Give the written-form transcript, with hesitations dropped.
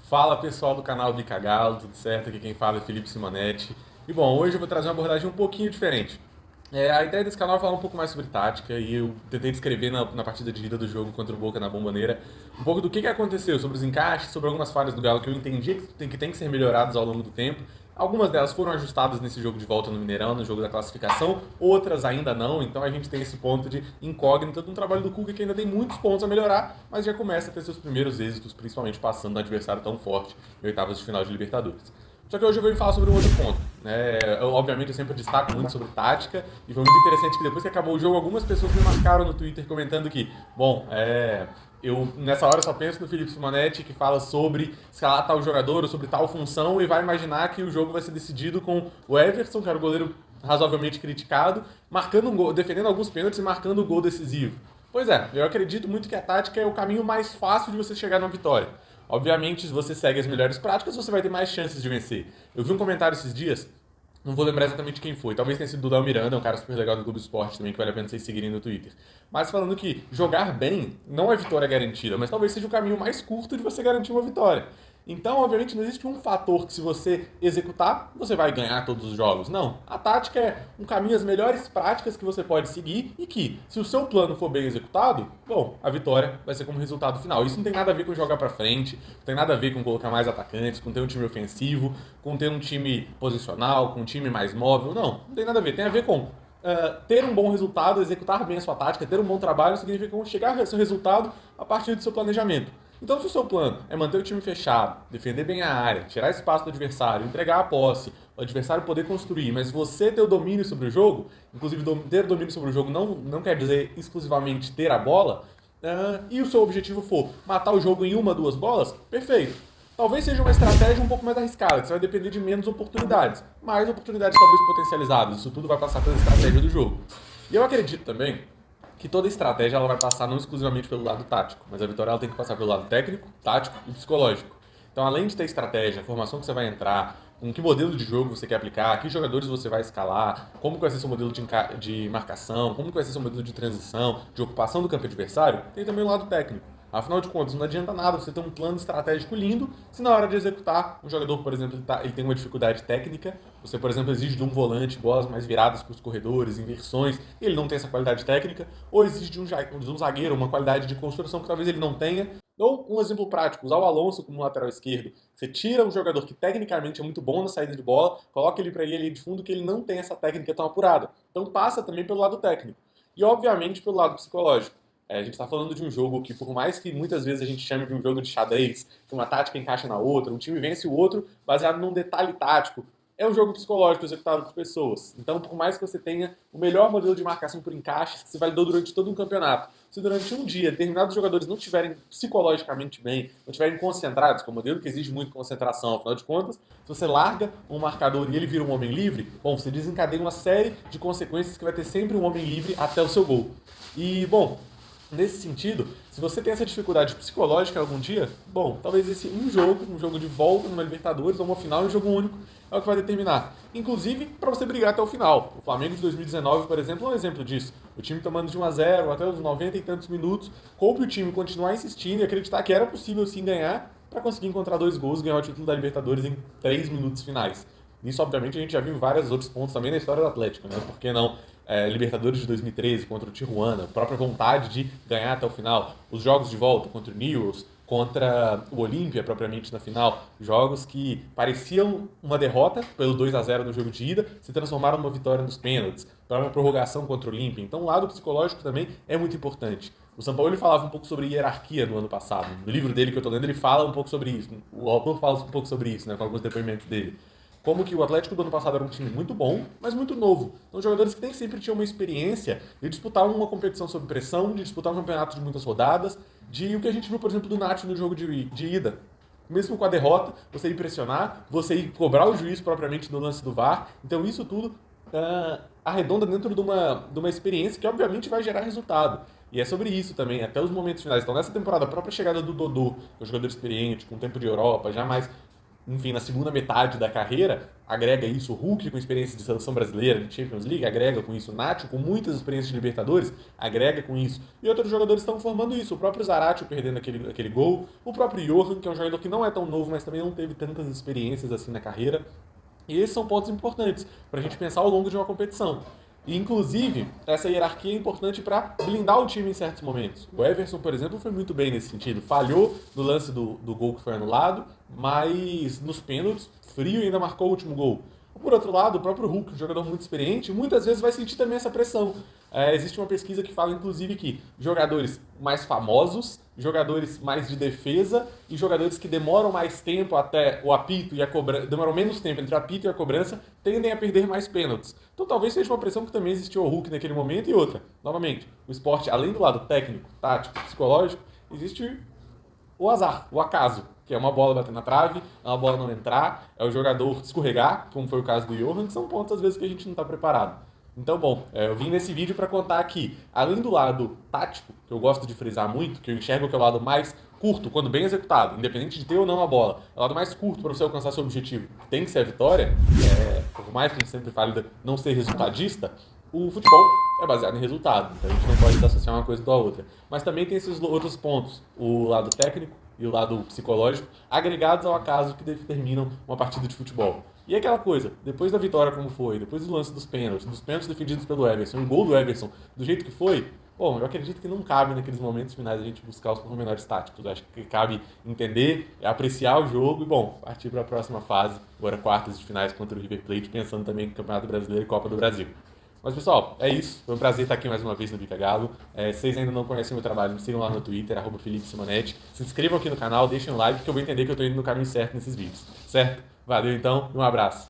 Fala pessoal do canal Vicagalo, tudo certo? Aqui quem fala é Felipe Simonetti. E bom, hoje eu vou trazer uma abordagem um pouquinho diferente. A ideia desse canal é falar um pouco mais sobre tática e eu tentei descrever na partida de ida do jogo contra o Boca na Bombonera um pouco do que aconteceu, sobre os encaixes, sobre algumas falhas do Galo que eu entendi que tem que ser melhoradas ao longo do tempo. Algumas delas foram ajustadas nesse jogo de volta no Mineirão, no jogo da classificação, outras ainda não, então a gente tem esse ponto de incógnita de um trabalho do Cuca que ainda tem muitos pontos a melhorar, mas já começa a ter seus primeiros êxitos, principalmente passando um adversário tão forte em oitavas de final de Libertadores. Só que hoje eu vou falar sobre um outro ponto. Obviamente, eu sempre destaco muito sobre tática, e foi muito interessante que depois que acabou o jogo, algumas pessoas me marcaram no Twitter comentando que, eu nessa hora só penso no Felipe Simonetti que fala sobre escalar tal jogador ou sobre tal função e vai imaginar que o jogo vai ser decidido com o Everson, que era o goleiro razoavelmente criticado, marcando um gol, defendendo alguns pênaltis e marcando o gol decisivo. Pois é, eu acredito muito que a tática é o caminho mais fácil de você chegar numa vitória. Obviamente, se você segue as melhores práticas, você vai ter mais chances de vencer. Eu vi um comentário esses dias, não vou lembrar exatamente quem foi, talvez tenha sido do Léo Miranda, um cara super legal do Globo Esporte também, que vale a pena vocês seguirem no Twitter. Mas falando que jogar bem não é vitória garantida, mas talvez seja o caminho mais curto de você garantir uma vitória. Então, obviamente, não existe um fator que se você executar, você vai ganhar todos os jogos. Não. A tática é um caminho, as melhores práticas que você pode seguir e que, se o seu plano for bem executado, bom, a vitória vai ser como resultado final. Isso não tem nada a ver com jogar pra frente, não tem nada a ver com colocar mais atacantes, com ter um time ofensivo, com ter um time posicional, com um time mais móvel. Não tem nada a ver. Tem a ver com ter um bom resultado, executar bem a sua tática, ter um bom trabalho, significa chegar ao seu resultado a partir do seu planejamento. Então, se o seu plano é manter o time fechado, defender bem a área, tirar espaço do adversário, entregar a posse, o adversário poder construir, mas você ter o domínio sobre o jogo, inclusive ter o domínio sobre o jogo não quer dizer exclusivamente ter a bola, e o seu objetivo for matar o jogo em uma, duas bolas, perfeito. Talvez seja uma estratégia um pouco mais arriscada, que você vai depender de menos oportunidades, mais oportunidades talvez potencializadas. Isso tudo vai passar pela estratégia do jogo. E eu acredito também que toda estratégia ela vai passar não exclusivamente pelo lado tático, mas a vitória ela tem que passar pelo lado técnico, tático e psicológico. Então, além de ter estratégia, a formação que você vai entrar, com que modelo de jogo você quer aplicar, que jogadores você vai escalar, como que vai ser seu modelo de marcação, como que vai ser seu modelo de transição, de ocupação do campo adversário, tem também o lado técnico. Afinal de contas, não adianta nada você ter um plano estratégico lindo se na hora de executar, um jogador, por exemplo, ele tem uma dificuldade técnica, você, por exemplo, exige de um volante bolas mais viradas para os corredores, inversões, e ele não tem essa qualidade técnica, ou exige de um zagueiro uma qualidade de construção que talvez ele não tenha. Ou um exemplo prático, usar o Alonso como lateral esquerdo. Você tira um jogador que tecnicamente é muito bom na saída de bola, coloca ele para ele de fundo que ele não tem essa técnica tão apurada. Então passa também pelo lado técnico. E obviamente pelo lado psicológico. A gente está falando de um jogo que, por mais que muitas vezes a gente chame de um jogo de xadrez, que uma tática encaixa na outra, um time vence o outro baseado num detalhe tático, é um jogo psicológico executado por pessoas. Então, por mais que você tenha o melhor modelo de marcação por encaixes que se validou durante todo um campeonato, se durante um dia determinados jogadores não estiverem psicologicamente bem, não estiverem concentrados, que é um modelo que exige muito concentração, afinal de contas, se você larga um marcador e ele vira um homem livre, bom, você desencadeia uma série de consequências que vai ter sempre um homem livre até o seu gol. E, bom, nesse sentido, se você tem essa dificuldade psicológica algum dia, bom, talvez esse um jogo de volta numa Libertadores ou uma final em um jogo único é o que vai determinar. Inclusive, para você brigar até o final. O Flamengo de 2019, por exemplo, é um exemplo disso. O time tomando de 1 a 0 até os 90 e tantos minutos, coube o time continuar insistindo e acreditar que era possível sim ganhar para conseguir encontrar 2 gols e ganhar o título da Libertadores em 3 minutos finais. Isso, obviamente, a gente já viu em vários outros pontos também na história do Atlético, né? Por que não? Libertadores de 2013 contra o Tijuana, a própria vontade de ganhar até o final, os jogos de volta contra o Newell's, contra o Olímpia, propriamente na final, jogos que pareciam uma derrota pelo 2 a 0 no jogo de ida, se transformaram numa vitória nos pênaltis, para uma prorrogação contra o Olímpia. Então, o lado psicológico também é muito importante. O São Paulo ele falava um pouco sobre hierarquia no ano passado. No livro dele que eu estou lendo, ele fala um pouco sobre isso. O autor fala um pouco sobre isso, né, com alguns depoimentos dele. Como que o Atlético do ano passado era um time muito bom, mas muito novo. Então, jogadores que nem sempre tinham uma experiência de disputar uma competição sob pressão, de disputar um campeonato de muitas rodadas, de o que a gente viu, por exemplo, do Nacho no jogo de ida. Mesmo com a derrota, você ir pressionar, você ir cobrar o juiz propriamente no lance do VAR. Então, isso tudo arredonda dentro de uma experiência que, obviamente, vai gerar resultado. E é sobre isso também, até os momentos finais. Então, nessa temporada, a própria chegada do Dodô, que é um jogador experiente, com tempo de Europa, jamais enfim, na segunda metade da carreira, agrega isso, o Hulk com experiência de seleção brasileira, de Champions League, agrega com isso, o Nacho com muitas experiências de Libertadores, agrega com isso, e outros jogadores estão formando isso, o próprio Zaratio perdendo aquele gol, o próprio Johan, que é um jogador que não é tão novo, mas também não teve tantas experiências assim na carreira, e esses são pontos importantes para a gente pensar ao longo de uma competição. E, inclusive, essa hierarquia é importante para blindar o time em certos momentos. O Everson, por exemplo, foi muito bem nesse sentido. Falhou no lance do gol que foi anulado, mas nos pênaltis, frio, ainda marcou o último gol. Por outro lado, o próprio Hulk, um jogador muito experiente, muitas vezes vai sentir também essa pressão. Existe uma pesquisa que fala, inclusive, que jogadores mais famosos, jogadores mais de defesa e jogadores que demoram mais tempo até o apito e a cobrança, demoram menos tempo entre o apito e a cobrança, tendem a perder mais pênaltis. Então talvez seja uma pressão que também existiu ao Hulk naquele momento. E outra, novamente, o esporte, além do lado técnico, tático, psicológico, existe o azar, o acaso, que é uma bola bater na trave, é uma bola não entrar, é o jogador escorregar, como foi o caso do Johan, que são pontos às vezes que a gente não está preparado. Então, bom, eu vim nesse vídeo para contar aqui, além do lado tático, que eu gosto de frisar muito, que eu enxergo que é o lado mais curto, quando bem executado, independente de ter ou não a bola, é o lado mais curto para você alcançar seu objetivo, que tem que ser a vitória, por mais que a gente sempre fale de não ser resultadista, o futebol é baseado em resultado, então a gente não pode associar uma coisa com a outra. Mas também tem esses outros pontos, o lado técnico e o lado psicológico, agregados ao acaso que determinam uma partida de futebol. E aquela coisa, depois da vitória como foi, depois do lance dos pênaltis defendidos pelo Everson, o gol do Everson, do jeito que foi, bom, eu acredito que não cabe naqueles momentos finais a gente buscar os pormenores táticos. Eu acho que cabe entender, apreciar o jogo e, bom, partir para a próxima fase, agora quartas de finais contra o River Plate, pensando também em Campeonato Brasileiro e Copa do Brasil. Mas, pessoal, é isso. Foi um prazer estar aqui mais uma vez no Bica Galo. Se vocês ainda não conhecem o meu trabalho, me sigam lá no Twitter, @FelipeSimonetti. Se inscrevam aqui no canal, deixem um like, que eu vou entender que eu estou indo no caminho certo nesses vídeos. Certo? Valeu, então, e um abraço.